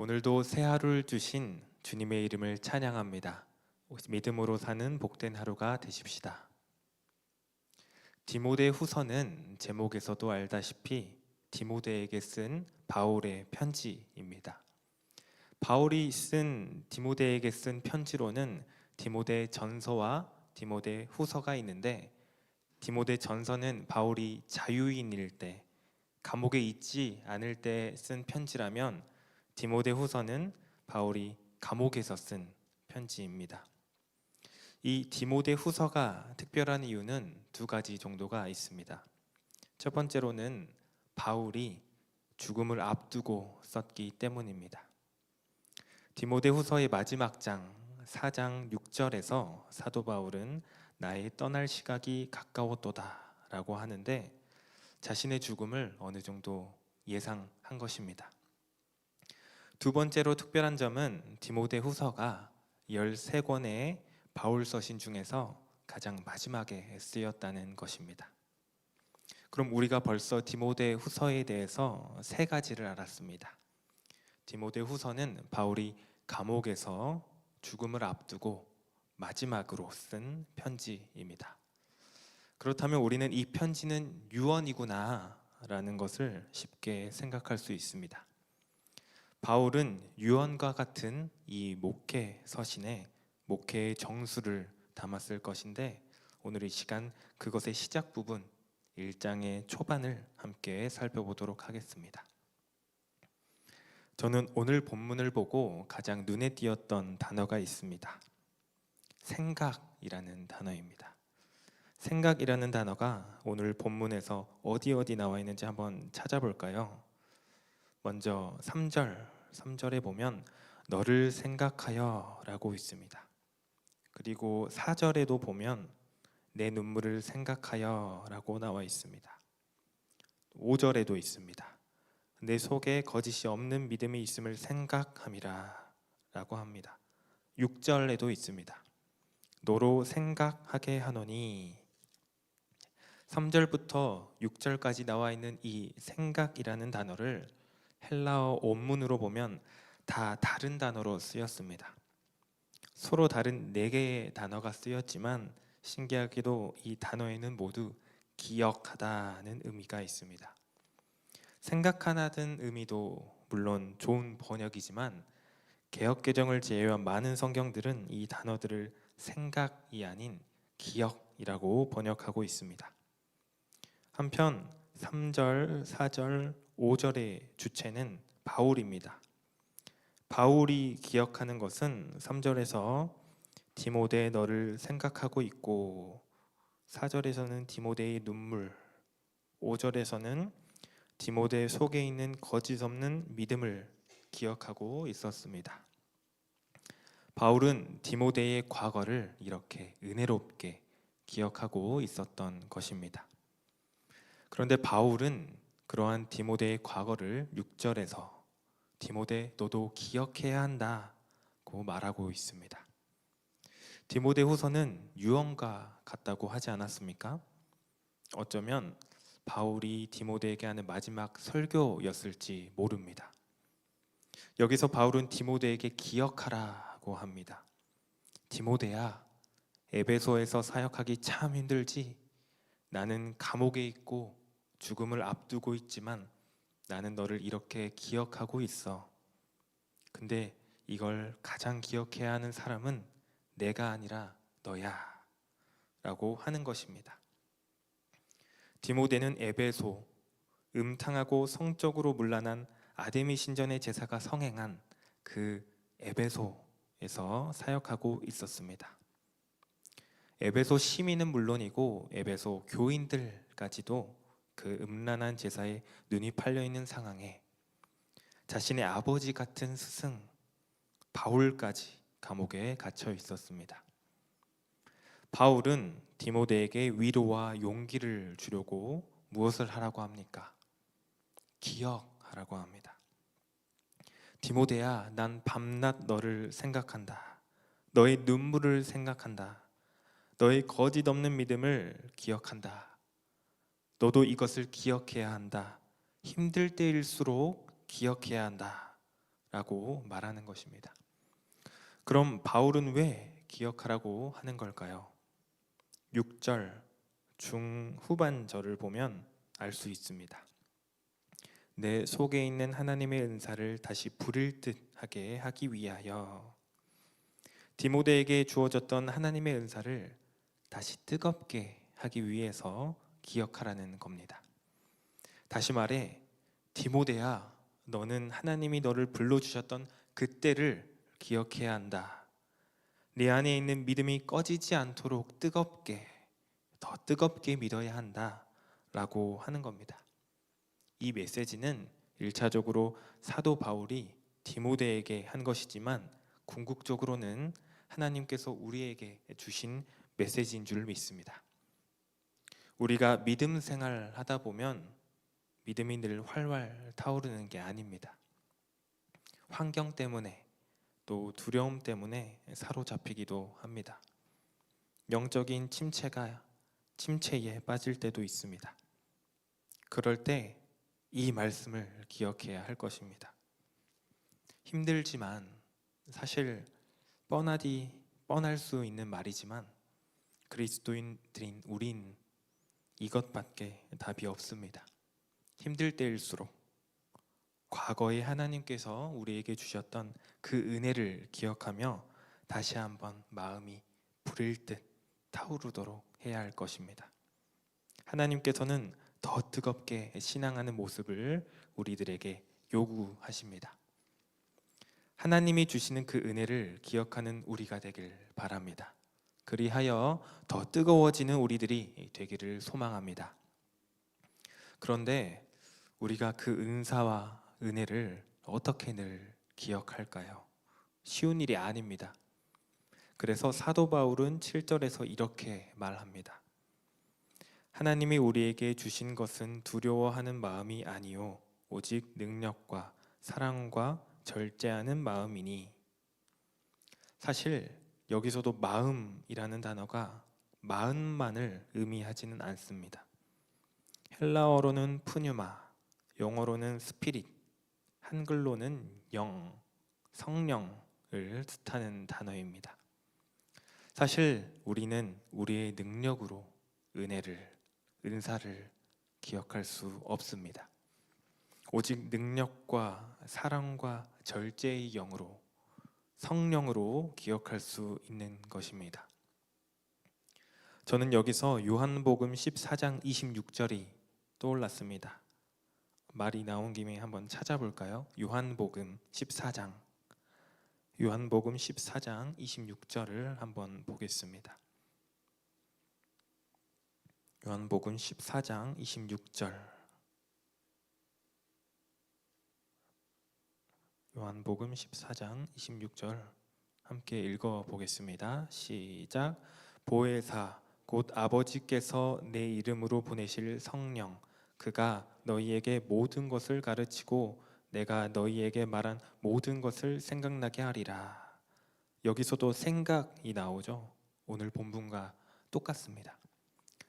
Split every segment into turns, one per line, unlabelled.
오늘도 새 하루를 주신 주님의 이름을 찬양합니다. 믿음으로 사는 복된 하루가 되십시다. 디모데 후서는 제목에서도 알다시피 디모데에게 쓴 바울의 편지입니다. 바울이 쓴 디모데에게 쓴 편지로는 디모데 전서와 디모데 후서가 있는데, 디모데 전서는 바울이 자유인일 때, 감옥에 있지 않을 때 쓴 편지라면, 디모데 후서는 바울이 감옥에서 쓴 편지입니다. 이 디모데 후서가 특별한 이유는 두 가지 정도가 있습니다. 첫 번째로는 바울이 죽음을 앞두고 썼기 때문입니다. 디모데 후서의 마지막 장 4장 6절에서 사도 바울은 나의 떠날 시각이 가까웠도다 라고 하는데, 자신의 죽음을 어느 정도 예상한 것입니다. 두 번째로 특별한 점은 디모데 후서가 13권의 바울 서신 중에서 가장 마지막에 쓰였다는 것입니다. 그럼 우리가 벌써 디모데 후서에 대해서 세 가지를 알았습니다. 디모데 후서는 바울이 감옥에서 죽음을 앞두고 마지막으로 쓴 편지입니다. 그렇다면 우리는 이 편지는 유언이구나 라는 것을 쉽게 생각할 수 있습니다. 바울은 유언과 같은 이 목회 서신에 목회의 정수를 담았을 것인데, 오늘 이 시간 그것의 시작 부분 1장의 초반을 함께 살펴보도록 하겠습니다. 저는 오늘 본문을 보고 가장 눈에 띄었던 단어가 있습니다. 생각이라는 단어입니다. 생각이라는 단어가 오늘 본문에서 어디 나와 있는지 한번 찾아볼까요? 먼저 3절에 보면 너를 생각하여 라고 있습니다. 그리고 4절에도 보면 내 눈물을 생각하여 라고 나와 있습니다. 5절에도 있습니다. 내 속에 거짓이 없는 믿음이 있음을 생각함이라 라고 합니다. 6절에도 있습니다. 너로 생각하게 하노니. 3절부터 6절까지 나와 있는 이 생각이라는 단어를 헬라어 원문으로 보면 다 다른 단어로 쓰였습니다. 서로 다른 4개의 단어가 쓰였지만 신기하게도 이 단어에는 모두 기억하다는 의미가 있습니다. 생각하다는 의미도 물론 좋은 번역이지만 개역개정을 제외한 많은 성경들은 이 단어들을 생각이 아닌 기억이라고 번역하고 있습니다. 한편 3절, 4절, 5절의 주체는 바울입니다. 바울이 기억하는 것은 3절에서 디모데 너를 생각하고 있고, 4절에서는 디모데의 눈물, 5절에서는 디모데 속에 있는 거짓 없는 믿음을 기억하고 있었습니다. 바울은 디모데의 과거를 이렇게 은혜롭게 기억하고 있었던 것입니다. 그런데 바울은 그러한 디모데의 과거를 6절에서 디모데 너도 기억해야 한다고 말하고 있습니다. 디모데 후서는 유언과 같다고 하지 않았습니까? 어쩌면 바울이 디모데에게 하는 마지막 설교였을지 모릅니다. 여기서 바울은 디모데에게 기억하라고 합니다. 디모데야, 에베소에서 사역하기 참 힘들지? 나는 감옥에 있고 죽음을 앞두고 있지만 나는 너를 이렇게 기억하고 있어. 근데 이걸 가장 기억해야 하는 사람은 내가 아니라 너야 라고 하는 것입니다. 디모데는 에베소, 음탕하고 성적으로 문란한 아데미 신전의 제사가 성행한 그 에베소에서 사역하고 있었습니다. 에베소 시민은 물론이고 에베소 교인들까지도 그 음란한 제사에 눈이 팔려있는 상황에 자신의 아버지 같은 스승 바울까지 감옥에 갇혀 있었습니다. 바울은 디모데에게 위로와 용기를 주려고 무엇을 하라고 합니까? 기억하라고 합니다. 디모데야, 난 밤낮 너를 생각한다. 너의 눈물을 생각한다. 너의 거짓 없는 믿음을 기억한다. 너도 이것을 기억해야 한다. 힘들 때일수록 기억해야 한다 라고 말하는 것입니다. 그럼 바울은 왜 기억하라고 하는 걸까요? 6절 중후반절을 보면 알 수 있습니다. 내 속에 있는 하나님의 은사를 다시 부릴 듯 하게 하기 위하여. 디모데에게 주어졌던 하나님의 은사를 다시 뜨겁게 하기 위해서 기억하라는 겁니다. 다시 말해, 디모데야, 너는 하나님이 너를 불러주셨던 그때를 기억해야 한다. 내 안에 있는 믿음이 꺼지지 않도록 더 뜨겁게 믿어야 한다 라고 하는 겁니다. 이 메시지는 1차적으로 사도 바울이 디모데에게 한 것이지만 궁극적으로는 하나님께서 우리에게 주신 메시지인 줄 믿습니다. 우리가 믿음 생활 하다 보면 믿음이 늘 활활 타오르는 게 아닙니다. 환경 때문에 또 두려움 때문에 사로잡히기도 합니다. 영적인 침체에 빠질 때도 있습니다. 그럴 때 이 말씀을 기억해야 할 것입니다. 힘들지만 사실 뻔할 수 있는 말이지만 그리스도인들인 우린 이것밖에 답이 없습니다. 힘들 때일수록 과거에 하나님께서 우리에게 주셨던 그 은혜를 기억하며 다시 한번 마음이 부를 듯 타오르도록 해야 할 것입니다. 하나님께서는 더 뜨겁게 신앙하는 모습을 우리들에게 요구하십니다. 하나님이 주시는 그 은혜를 기억하는 우리가 되길 바랍니다. 그리하여 더 뜨거워지는 우리들이 되기를 소망합니다. 그런데 우리가 그 은사와 은혜를 어떻게 늘 기억할까요? 쉬운 일이 아닙니다. 그래서 사도 바울은 7절에서 이렇게 말합니다. 하나님이 우리에게 주신 것은 두려워하는 마음이 아니요 오직 능력과 사랑과 절제하는 마음이니. 사실 여기서도 마음이라는 단어가 마음만을 의미하지는 않습니다. 헬라어로는 푸뉴마, 영어로는 스피릿, 한글로는 영, 성령을 뜻하는 단어입니다. 사실 우리는 우리의 능력으로 은사를 기억할 수 없습니다. 오직 능력과 사랑과 절제의 영으로, 성령으로 기억할 수 있는 것입니다. 저는 여기서 요한복음 14장 26절이 떠올랐습니다. 말이 나온 김에 한번 찾아볼까요? 요한복음 14장 26절을 한번 보겠습니다. 요한복음 14장 26절. 요한복음 14장 26절 함께 읽어보겠습니다. 시작. 보혜사 곧 아버지께서 내 이름으로 보내실 성령 그가 너희에게 모든 것을 가르치고 내가 너희에게 말한 모든 것을 생각나게 하리라. 여기서도 생각이 나오죠. 오늘 본문과 똑같습니다.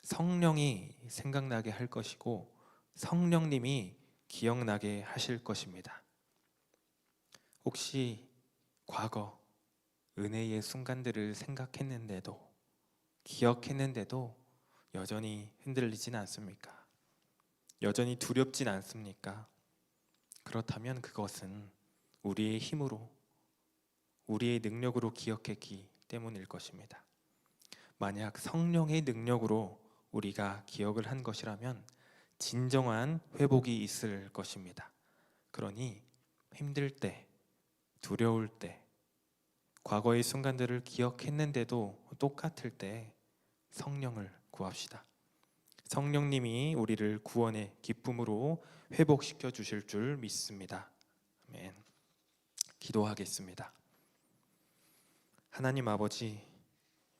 성령이 생각나게 할 것이고 성령님이 기억나게 하실 것입니다. 혹시 과거 은혜의 순간들을 생각했는데도 기억했는데도 여전히 흔들리진 않습니까? 여전히 두렵진 않습니까? 그렇다면 그것은 우리의 힘으로 우리의 능력으로 기억했기 때문일 것입니다. 만약 성령의 능력으로 우리가 기억을 한 것이라면 진정한 회복이 있을 것입니다. 그러니 힘들 때, 두려울 때, 과거의 순간들을 기억했는데도 똑같을 때 성령을 구합시다. 성령님이 우리를 구원의 기쁨으로 회복시켜 주실 줄 믿습니다. 아멘. 기도하겠습니다. 하나님 아버지,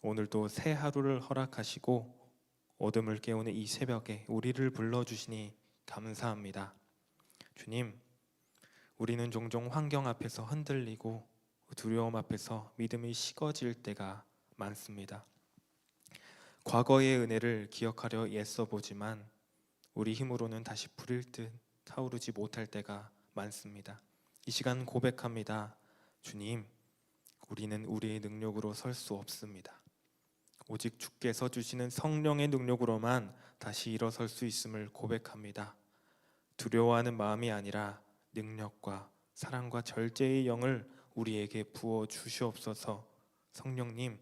오늘도 새 하루를 허락하시고 어둠을 깨우는 이 새벽에 우리를 불러주시니 감사합니다. 주님, 우리는 종종 환경 앞에서 흔들리고 두려움 앞에서 믿음이 식어질 때가 많습니다. 과거의 은혜를 기억하려 애써보지만 우리 힘으로는 다시 부릴 듯 타오르지 못할 때가 많습니다. 이 시간 고백합니다. 주님, 우리는 우리의 능력으로 설 수 없습니다. 오직 주께서 주시는 성령의 능력으로만 다시 일어설 수 있음을 고백합니다. 두려워하는 마음이 아니라 능력과 사랑과 절제의 영을 우리에게 부어 주시옵소서. 성령님,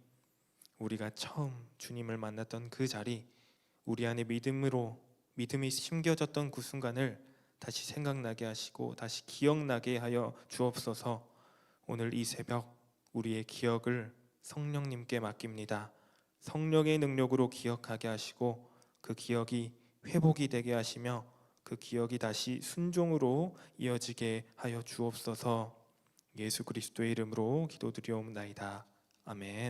우리가 처음 주님을 만났던 그 자리, 우리 안에 믿음이 심겨졌던 그 순간을 다시 생각나게 하시고 다시 기억나게 하여 주옵소서. 오늘 이 새벽 우리의 기억을 성령님께 맡깁니다. 성령의 능력으로 기억하게 하시고 그 기억이 회복이 되게 하시며 그 기억이 다시 순종으로 이어지게 하여 주옵소서. 예수 그리스도의 이름으로 기도드리옵나이다. 아멘.